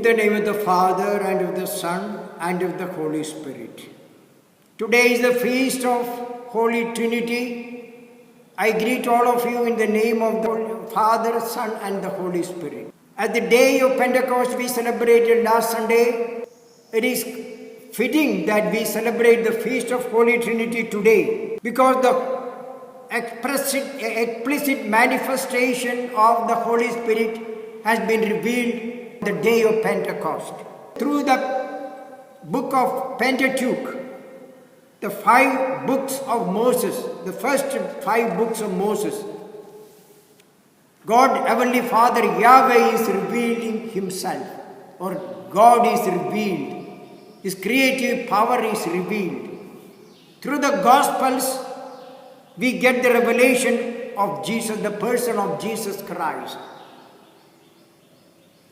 In the name of the Father, and of the Son, and of the Holy Spirit. Today is the feast of Holy Trinity. I greet all of you in the name of the Father, Son, and the Holy Spirit. At the day of Pentecost we celebrated last Sunday, it is fitting that we celebrate the feast of Holy Trinity today, because the explicit manifestation of the Holy Spirit has been revealed the day of Pentecost. Through the book of Pentateuch, the 5 books of Moses, the first 5 books of Moses, God, Heavenly Father, Yahweh is revealing Himself, or God is revealed. His creative power is revealed. Through the Gospels, we get the revelation of Jesus, the person of Jesus Christ.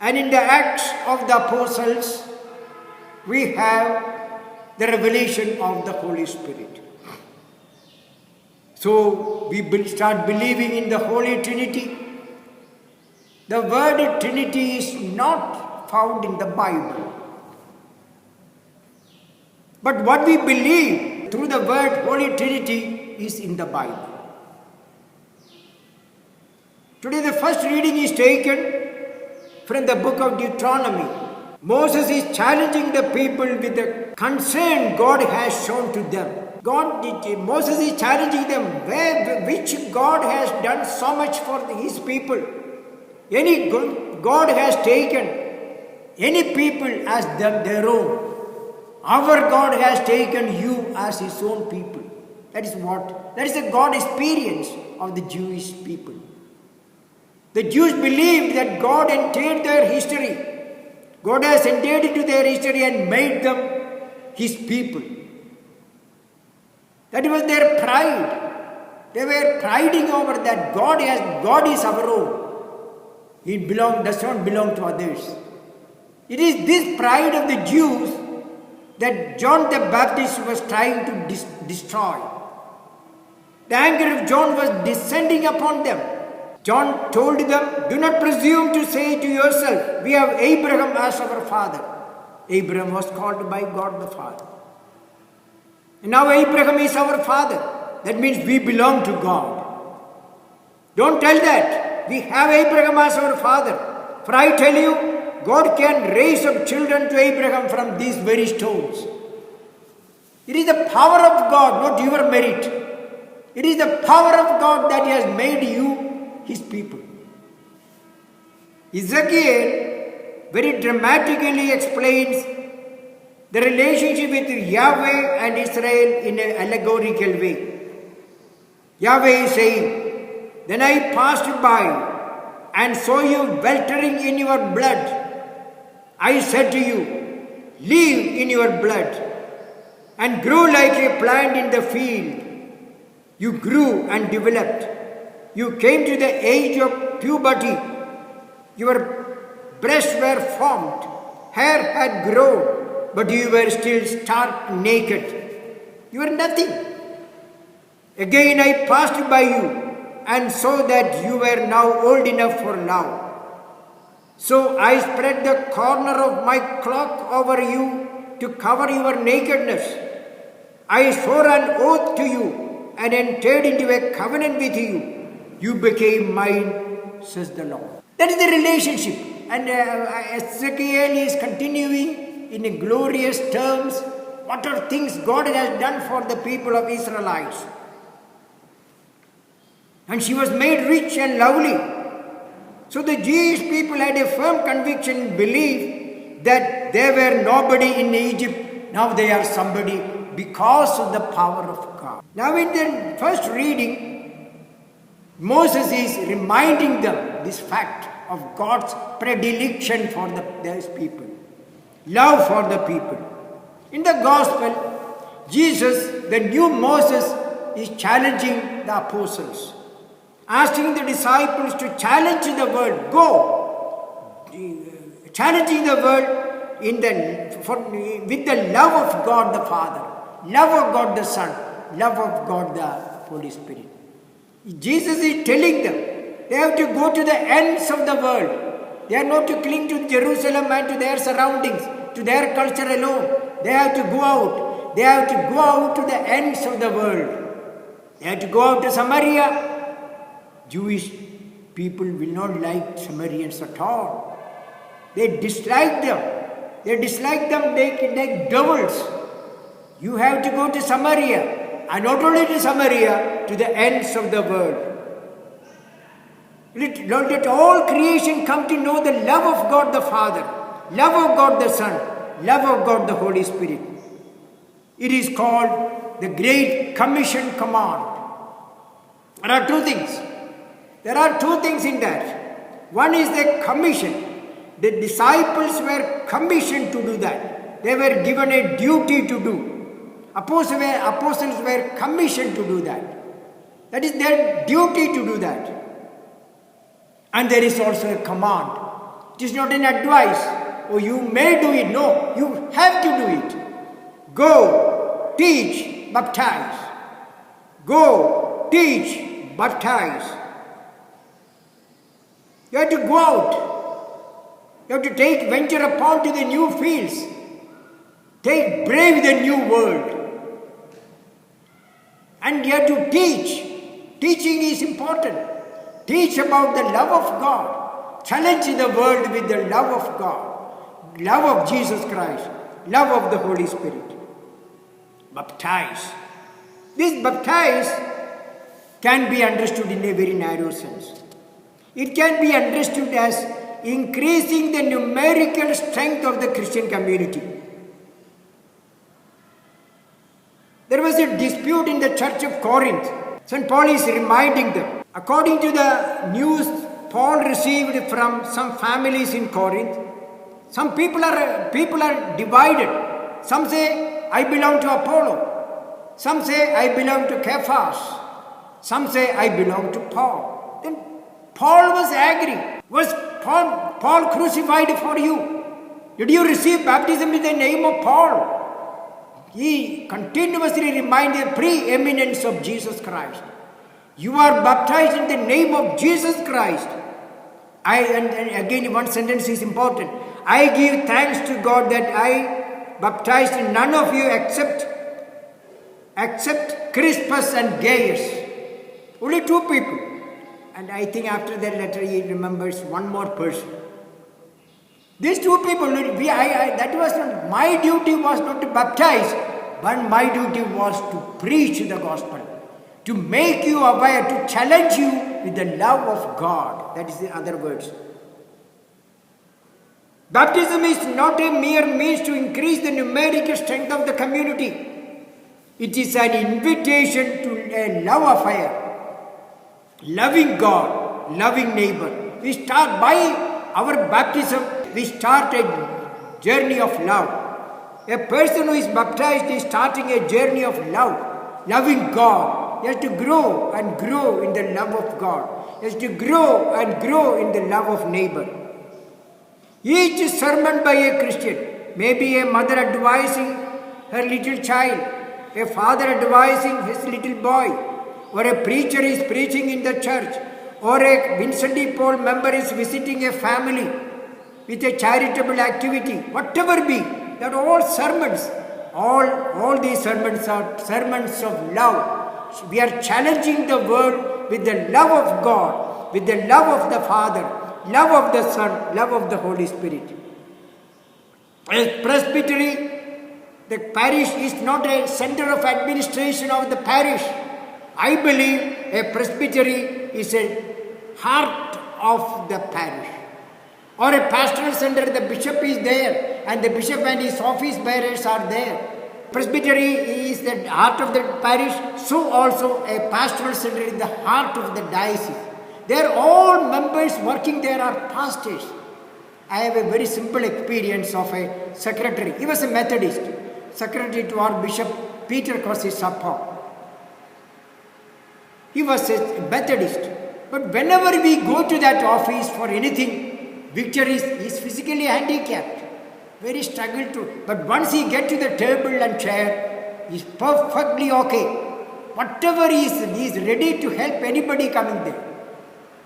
And in the Acts of the Apostles, we have the revelation of the Holy Spirit. So we start believing in the Holy Trinity. The word Trinity is not found in the Bible. But what we believe through the word Holy Trinity is in the Bible. Today the first reading is taken from the book of Deuteronomy. Moses is challenging the people with the concern God has shown to them. Moses is challenging them which God has done so much for his people. Any God has taken any people as their own. Our God has taken you as His own people. That is the God experience of the Jewish people. The Jews believed that God entered their history. God has entered into their history and made them His people. That was their pride. They were priding over that God is our own. He does not belong to others. It is this pride of the Jews that John the Baptist was trying to destroy. The anger of John was descending upon them. John told them, do not presume to say to yourself, we have Abraham as our father. Abraham was called by God the Father. And now Abraham is our father. That means we belong to God. Don't tell that. We have Abraham as our father. For I tell you, God can raise up children to Abraham from these very stones. It is the power of God, not your merit. It is the power of God that has made you His people. Ezekiel very dramatically explains the relationship with Yahweh and Israel in an allegorical way. Yahweh is saying, then I passed by and saw you weltering in your blood. I said to you, live in your blood and grow like a plant in the field. You grew and developed. You came to the age of puberty. Your breasts were formed. Hair had grown, but you were still stark naked. You were nothing. Again I passed by you and saw that you were now old enough for love. So I spread the corner of my cloak over you to cover your nakedness. I swore an oath to you and entered into a covenant with you. You became mine, says the Lord. That is the relationship. And Ezekiel is continuing in glorious terms what are things God has done for the people of Israelites. And she was made rich and lovely. So the Jewish people had a firm conviction and belief that they were nobody in Egypt. Now they are somebody because of the power of God. Now in the first reading, Moses is reminding them this fact of God's predilection for these people, love for the people. In the gospel, Jesus, the new Moses, is challenging the apostles, asking the disciples to challenge the world, challenging the world with the love of God the Father, love of God the Son, love of God the Holy Spirit. Jesus is telling them they have to go to the ends of the world. They are not to cling to Jerusalem and to their surroundings, to their culture alone. They have to go out. They have to go out to the ends of the world. They have to go out to Samaria. Jewish people will not like Samaritans at all. They dislike them. They dislike them like devils. You have to go to Samaria, and not only to Samaria, to the ends of the world. Let all creation come to know the love of God the Father, love of God the Son, love of God the Holy Spirit. It is called the Great Commission command. There are two things. There are two things in that. One is the commission. The disciples were commissioned to do that. They were given a duty to do. Apostles were commissioned to do that. That is their duty to do that. And there is also a command. It is not an advice. Oh, you may do it. No, you have to do it. Go, teach, baptize. Go, teach, baptize. You have to go out. You have to venture upon to the new fields. Brave the new world. And you have to teach. Teaching is important. Teach about the love of God. Challenge the world with the love of God. Love of Jesus Christ. Love of the Holy Spirit. Baptize. This baptize can be understood in a very narrow sense. It can be understood as increasing the numerical strength of the Christian community. There was a dispute in the church of Corinth. St. Paul is reminding them. According to the news Paul received from some families in Corinth, some people are divided. Some say, I belong to Apollo. Some say, I belong to Cephas. Some say, I belong to Paul. Then Paul was angry. Was Paul crucified for you? Did you receive baptism in the name of Paul? He continuously reminded the preeminence of Jesus Christ. You are baptized in the name of Jesus Christ. And again, one sentence is important. I give thanks to God that I baptized none of you except Crispus and Gaius. Only two people. And I think after that letter he remembers one more person. These two people, that was not, my duty was not to baptize, but my duty was to preach the gospel. To make you aware, to challenge you with the love of God. That is the other words. Baptism is not a mere means to increase the numerical strength of the community. It is an invitation to a love affair. Loving God, loving neighbor. We start by our baptism, we start a journey of love. A person who is baptized is starting a journey of love, loving God. He has to grow and grow in the love of God. He has to grow and grow in the love of neighbor. Each sermon by a Christian, maybe a mother advising her little child, a father advising his little boy, or a preacher is preaching in the church, or a Vincent de Paul member is visiting a family with a charitable activity, whatever be, that all sermons, all these sermons are sermons of love. We are challenging the world with the love of God, with the love of the Father, love of the Son, love of the Holy Spirit. As presbytery, the parish is not a center of administration of the parish. I believe a presbytery is a heart of the parish. Or a pastoral center, the bishop is there and the bishop and his office bearers are there. Presbytery is the heart of the parish, so also a pastoral center is the heart of the diocese. They are all members working there are pastors. I have a very simple experience of a secretary. He was a Methodist, secretary to our Bishop Peter Kosisappa. He was a Methodist. But whenever we go to that office for anything, Victor is physically handicapped. Very struggle to, but once he get to the table and chair, he is perfectly okay. Whatever he is ready to help anybody coming there.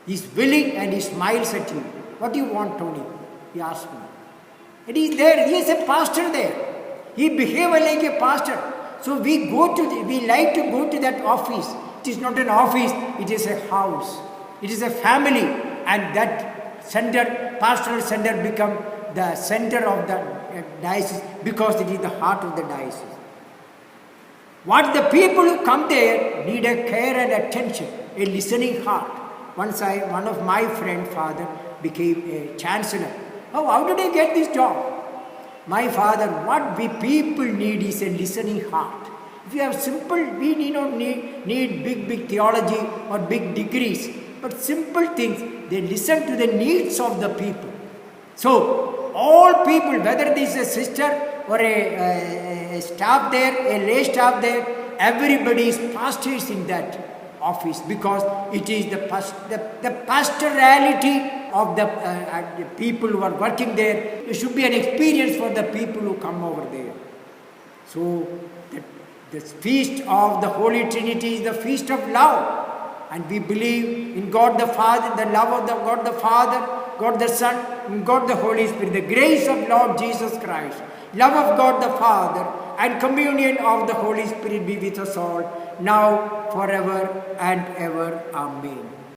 He is willing and he smiles at you. What do you want, Tony? He asked me. And he's there. He is a pastor there. He behaves like a pastor. So we like to go to that office. It is not an office. It is a house. It is a family. And that center, pastoral center, become the center of the diocese because it is the heart of the diocese. What the people who come there need a care and attention, a listening heart. Once one of my friend father became a chancellor. Oh, how did he get this job? My father, what we people need is a listening heart. If you have simple, we don't need big theology or big degrees, but simple things. They listen to the needs of the people. So, all people, whether this is a sister or a staff there, a lay staff there, everybody is pastors in that office because it is the pastorality of the people who are working there. It should be an experience for the people who come over there. So, the feast of the Holy Trinity is the feast of love. And we believe in God the Father, the love of God the Father, God the Son, and God the Holy Spirit, the grace of Lord Jesus Christ, love of God the Father, and communion of the Holy Spirit be with us all, now, forever, and ever. Amen.